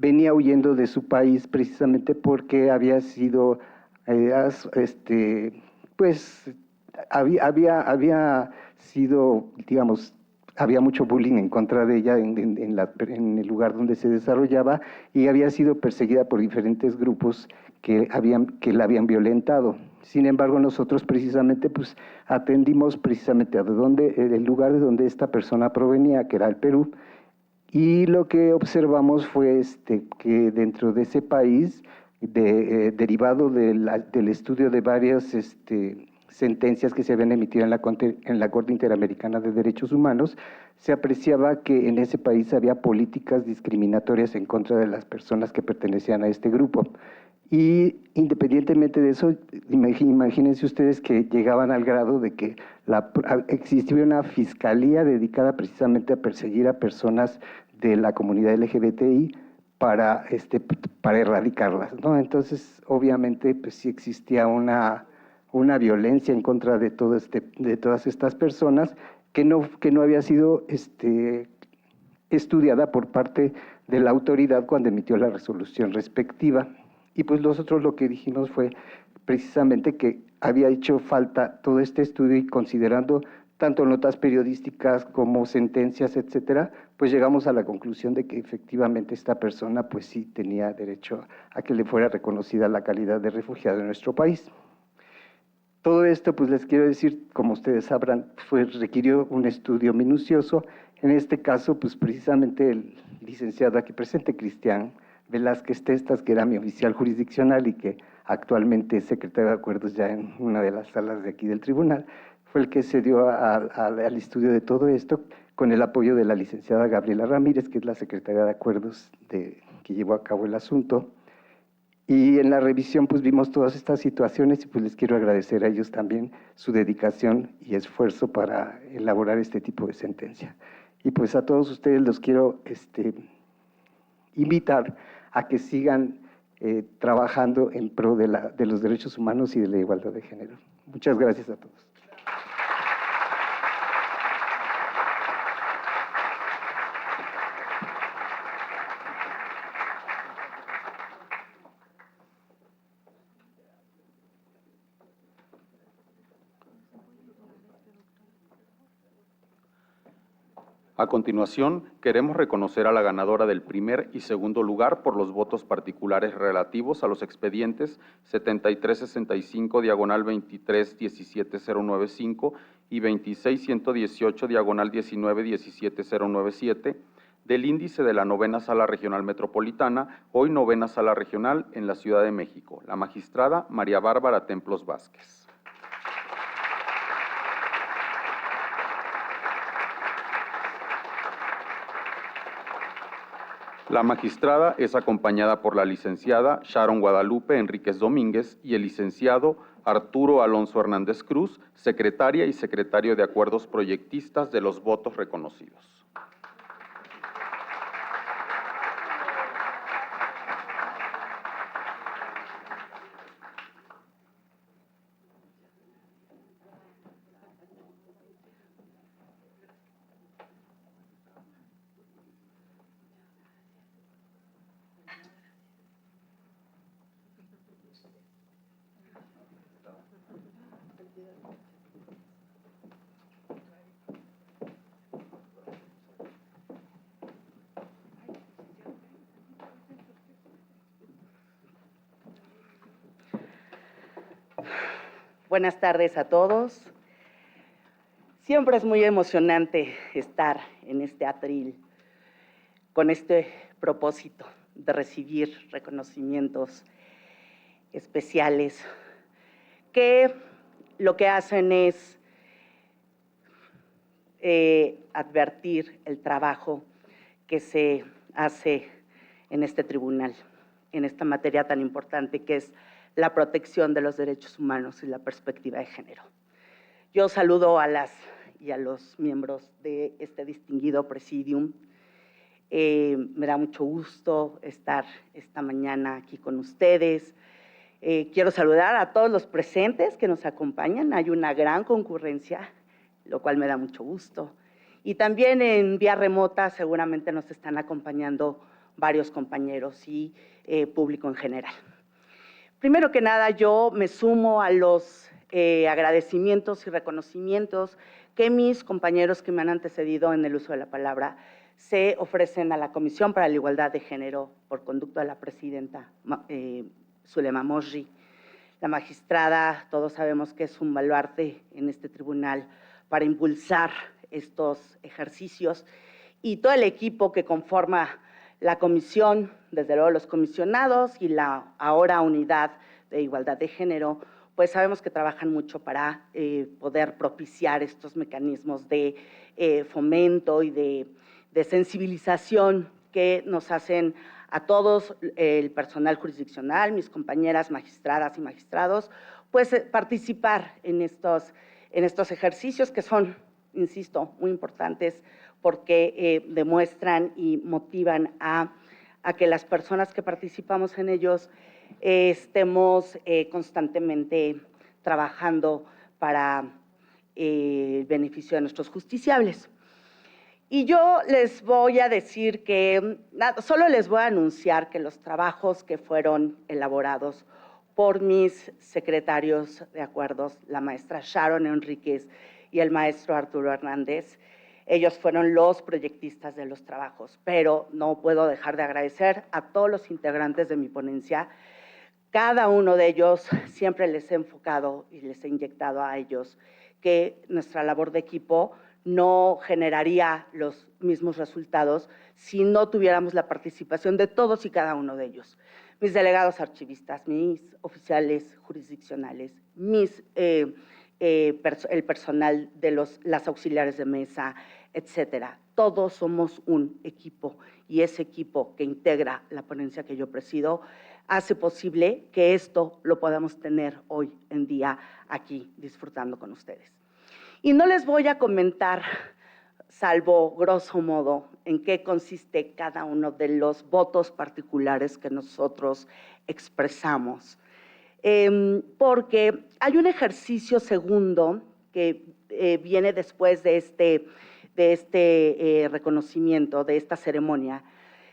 venía huyendo de su país precisamente porque había sido, había sido, digamos, había mucho bullying en contra de ella en el lugar donde se desarrollaba y había sido perseguida por diferentes grupos que la habían violentado. Sin embargo, nosotros precisamente pues atendimos precisamente el lugar de donde esta persona provenía, que era el Perú, y lo que observamos fue que dentro de ese país, derivado del estudio de varias sentencias que se habían emitido en la Corte Interamericana de Derechos Humanos, se apreciaba que en ese país había políticas discriminatorias en contra de las personas que pertenecían a este grupo. Y independientemente de eso, imagínense ustedes que llegaban al grado de que existía una fiscalía dedicada precisamente a perseguir a personas de la comunidad LGBTI para erradicarlas, ¿no? Entonces, obviamente, pues sí existía una violencia en contra de todas estas personas que no había sido estudiada por parte de la autoridad cuando emitió la resolución respectiva. Y pues nosotros lo que dijimos fue precisamente que había hecho falta todo este estudio y considerando tanto notas periodísticas como sentencias, etcétera, pues llegamos a la conclusión de que efectivamente esta persona pues sí tenía derecho a que le fuera reconocida la calidad de refugiado en nuestro país. Todo esto, pues les quiero decir, como ustedes sabrán, requirió un estudio minucioso. En este caso, pues precisamente el licenciado aquí presente, Cristian Velázquez Testas, que era mi oficial jurisdiccional y que actualmente es secretario de acuerdos ya en una de las salas de aquí del tribunal, fue el que se dio al estudio de todo esto con el apoyo de la licenciada Gabriela Ramírez, que es la secretaria de acuerdos que llevó a cabo el asunto. Y en la revisión pues vimos todas estas situaciones y pues les quiero agradecer a ellos también su dedicación y esfuerzo para elaborar este tipo de sentencia. Y pues a todos ustedes los quiero invitar a que sigan trabajando en pro de los derechos humanos y de la igualdad de género. Muchas gracias a todos. A continuación, queremos reconocer a la ganadora del primer y segundo lugar por los votos particulares relativos a los expedientes 7365/23-17095 y 26118/19-17097 del índice de la 9ª Sala Regional Metropolitana, hoy 9ª Sala Regional en la Ciudad de México, la magistrada María Bárbara Templos Vázquez. La magistrada es acompañada por la licenciada Sharon Guadalupe Enríquez Domínguez y el licenciado Arturo Alonso Hernández Cruz, secretaria y secretario de Acuerdos Proyectistas de los votos reconocidos. Buenas tardes a todos. Siempre es muy emocionante estar en este atril con este propósito de recibir reconocimientos especiales que lo que hacen es advertir el trabajo que se hace en este tribunal, en esta materia tan importante que es la protección de los derechos humanos y la perspectiva de género. Yo saludo a las y a los miembros de este distinguido presidium. Me da mucho gusto estar esta mañana aquí con ustedes. Quiero saludar a todos los presentes que nos acompañan. Hay una gran concurrencia, lo cual me da mucho gusto. Y también en vía remota seguramente nos están acompañando varios compañeros y público en general. Primero que nada, yo me sumo a los agradecimientos y reconocimientos que mis compañeros que me han antecedido en el uso de la palabra se ofrecen a la Comisión para la Igualdad de Género por conducto de la presidenta Zulema Mosri. La magistrada, todos sabemos que es un baluarte en este tribunal para impulsar estos ejercicios y todo el equipo que conforma la comisión, desde luego los comisionados y la ahora unidad de igualdad de género, pues sabemos que trabajan mucho para poder propiciar estos mecanismos de fomento y de sensibilización que nos hacen a todos el personal jurisdiccional, mis compañeras magistradas y magistrados, pues participar en estos ejercicios que son, insisto, muy importantes porque demuestran y motivan a que las personas que participamos en ellos estemos constantemente trabajando para el beneficio de nuestros justiciables. Y yo les voy a decir que, solo les voy a anunciar que los trabajos que fueron elaborados por mis secretarios de acuerdos, la maestra Sharon Enríquez y el maestro Arturo Hernández, ellos fueron los proyectistas de los trabajos, pero no puedo dejar de agradecer a todos los integrantes de mi ponencia. Cada uno de ellos siempre les he enfocado y les he inyectado a ellos que nuestra labor de equipo no generaría los mismos resultados si no tuviéramos la participación de todos y cada uno de ellos. Mis delegados archivistas, mis oficiales jurisdiccionales, el personal de las auxiliares de mesa, etcétera. Todos somos un equipo y ese equipo que integra la ponencia que yo presido hace posible que esto lo podamos tener hoy en día aquí disfrutando con ustedes. Y no les voy a comentar, salvo grosso modo, en qué consiste cada uno de los votos particulares que nosotros expresamos, porque hay un ejercicio segundo que viene después de este reconocimiento, de esta ceremonia,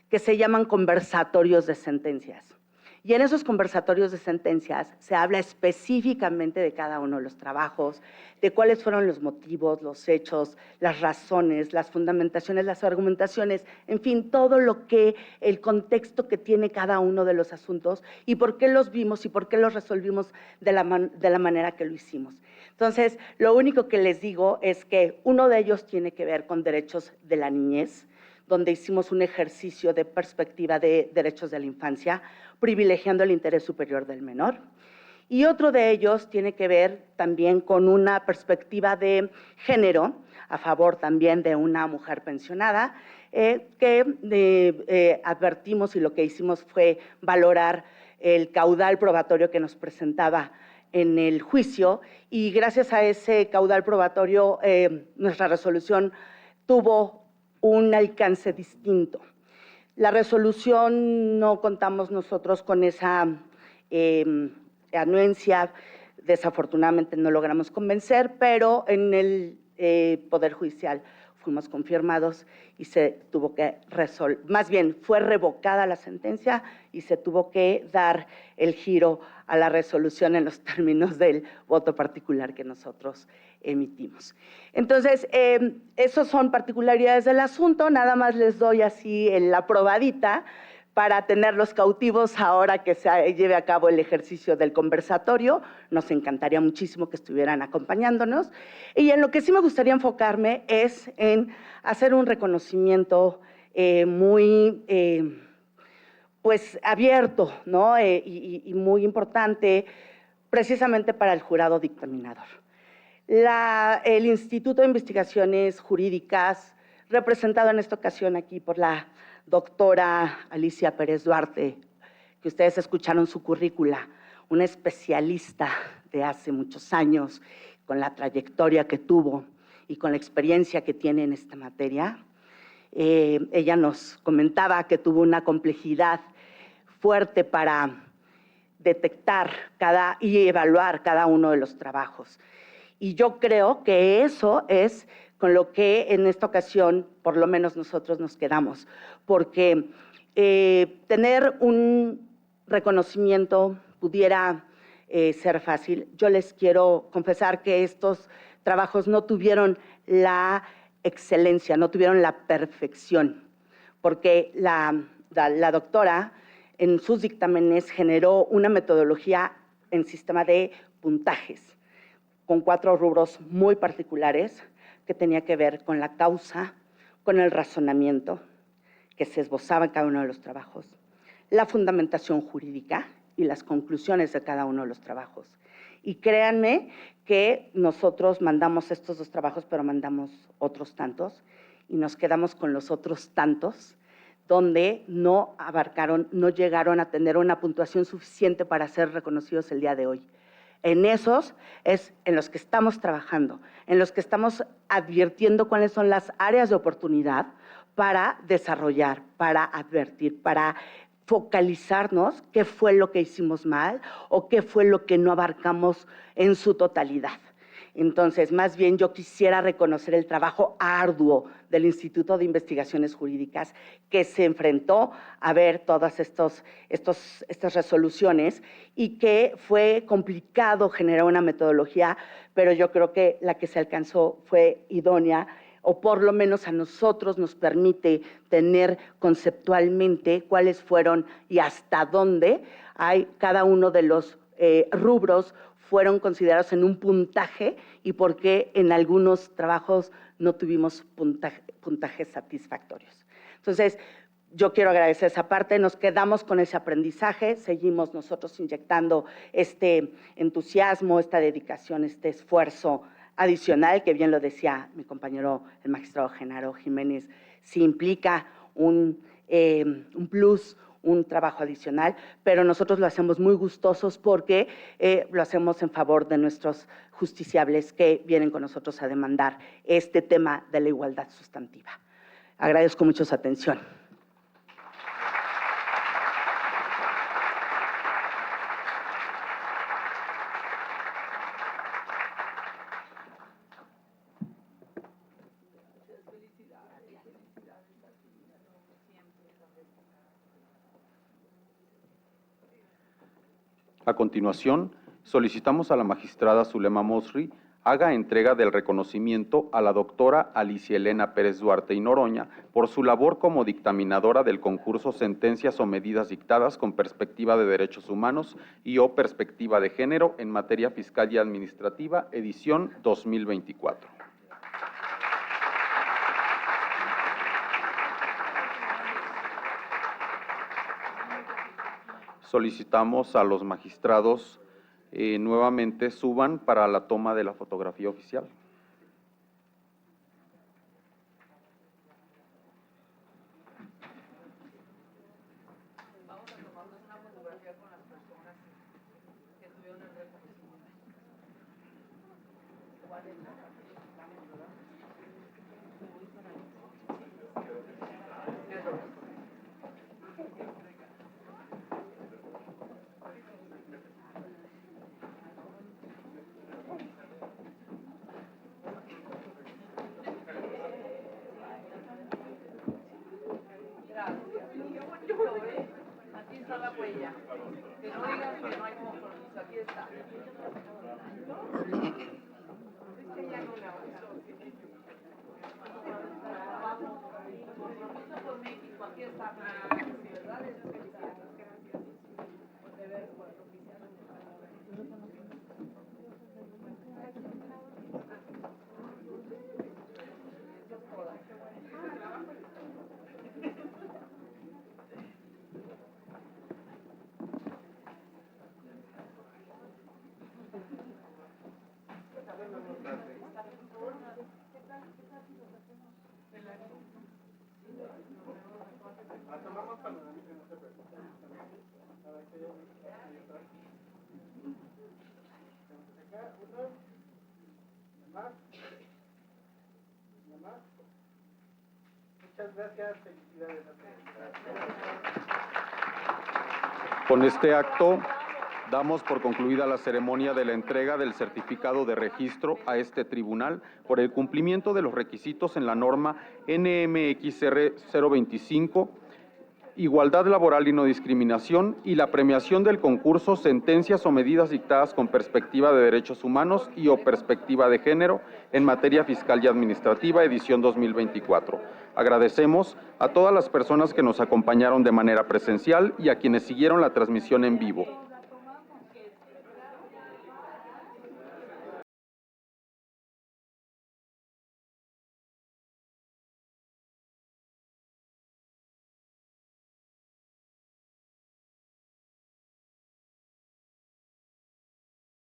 que se llaman conversatorios de sentencias. Y en esos conversatorios de sentencias se habla específicamente de cada uno de los trabajos, de cuáles fueron los motivos, los hechos, las razones, las fundamentaciones, las argumentaciones, en fin, todo lo que, el contexto que tiene cada uno de los asuntos y por qué los vimos y por qué los resolvimos de la manera que lo hicimos. Entonces, lo único que les digo es que uno de ellos tiene que ver con derechos de la niñez, donde hicimos un ejercicio de perspectiva de derechos de la infancia, privilegiando el interés superior del menor. Y otro de ellos tiene que ver también con una perspectiva de género, a favor también de una mujer pensionada, que advertimos y lo que hicimos fue valorar el caudal probatorio que nos presentaba en el juicio, y gracias a ese caudal probatorio nuestra resolución tuvo un alcance distinto. La resolución no contamos nosotros con esa anuencia, desafortunadamente no logramos convencer, pero en el Poder Judicial fuimos confirmados y se tuvo que resolver, más bien fue revocada la sentencia y se tuvo que dar el giro a la resolución en los términos del voto particular que nosotros emitimos. Entonces, esos son particularidades del asunto, nada más les doy así la probadita para tenerlos cautivos ahora que se lleve a cabo el ejercicio del conversatorio. Nos encantaría muchísimo que estuvieran acompañándonos. Y en lo que sí me gustaría enfocarme es en hacer un reconocimiento muy pues abierto, ¿no? Y muy importante precisamente para el jurado dictaminador. El Instituto de Investigaciones Jurídicas, representado en esta ocasión aquí por la doctora Alicia Pérez Duarte, que ustedes escucharon su currícula, una especialista de hace muchos años, con la trayectoria que tuvo y con la experiencia que tiene en esta materia. Ella nos comentaba que tuvo una complejidad fuerte para detectar y evaluar cada uno de los trabajos. Y yo creo que eso es con lo que en esta ocasión, por lo menos nosotros nos quedamos, porque tener un reconocimiento pudiera ser fácil. Yo les quiero confesar que estos trabajos no tuvieron la excelencia, no tuvieron la perfección, porque la doctora en sus dictámenes generó una metodología en sistema de puntajes, con 4 rubros muy particulares, que tenía que ver con la causa, con el razonamiento que se esbozaba en cada uno de los trabajos, la fundamentación jurídica y las conclusiones de cada uno de los trabajos. Y créanme que nosotros mandamos estos 2 trabajos, pero mandamos otros tantos, y nos quedamos con los otros tantos, donde no llegaron a tener una puntuación suficiente para ser reconocidos el día de hoy. En esos es en los que estamos trabajando, en los que estamos advirtiendo cuáles son las áreas de oportunidad para desarrollar, para advertir, para focalizarnos qué fue lo que hicimos mal o qué fue lo que no abarcamos en su totalidad. Entonces, más bien yo quisiera reconocer el trabajo arduo del Instituto de Investigaciones Jurídicas, que se enfrentó a ver todas estas resoluciones y que fue complicado generar una metodología, pero yo creo que la que se alcanzó fue idónea, o por lo menos a nosotros nos permite tener conceptualmente cuáles fueron y hasta dónde hay cada uno de los rubros fueron considerados en un puntaje y por qué en algunos trabajos no tuvimos puntajes satisfactorios. Entonces, yo quiero agradecer esa parte, nos quedamos con ese aprendizaje, seguimos nosotros inyectando este entusiasmo, esta dedicación, este esfuerzo adicional, que bien lo decía mi compañero el magistrado Genaro Jiménez, sí implica un plus, un trabajo adicional, pero nosotros lo hacemos muy gustosos porque lo hacemos en favor de nuestros justiciables que vienen con nosotros a demandar este tema de la igualdad sustantiva. Agradezco mucho su atención. A continuación, solicitamos a la magistrada Zulema Mosri haga entrega del reconocimiento a la doctora Alicia Elena Pérez Duarte y Noroña por su labor como dictaminadora del concurso Sentencias o Medidas Dictadas con Perspectiva de Derechos Humanos y o Perspectiva de Género en materia fiscal y administrativa, edición 2024. solicitamos a los magistrados nuevamente suban para la toma de la fotografía oficial. Aquí está la huella. Que no digan que no hay compromiso, aquí está. Compromiso por México, aquí está. Muchas gracias, felicidades. Con este acto damos por concluida la ceremonia de la entrega del certificado de registro a este tribunal por el cumplimiento de los requisitos en la norma NMXR 025, igualdad laboral y no discriminación, y la premiación del concurso sentencias o medidas dictadas con perspectiva de derechos humanos y o perspectiva de género en materia fiscal y administrativa, edición 2024. Agradecemos a todas las personas que nos acompañaron de manera presencial y a quienes siguieron la transmisión en vivo.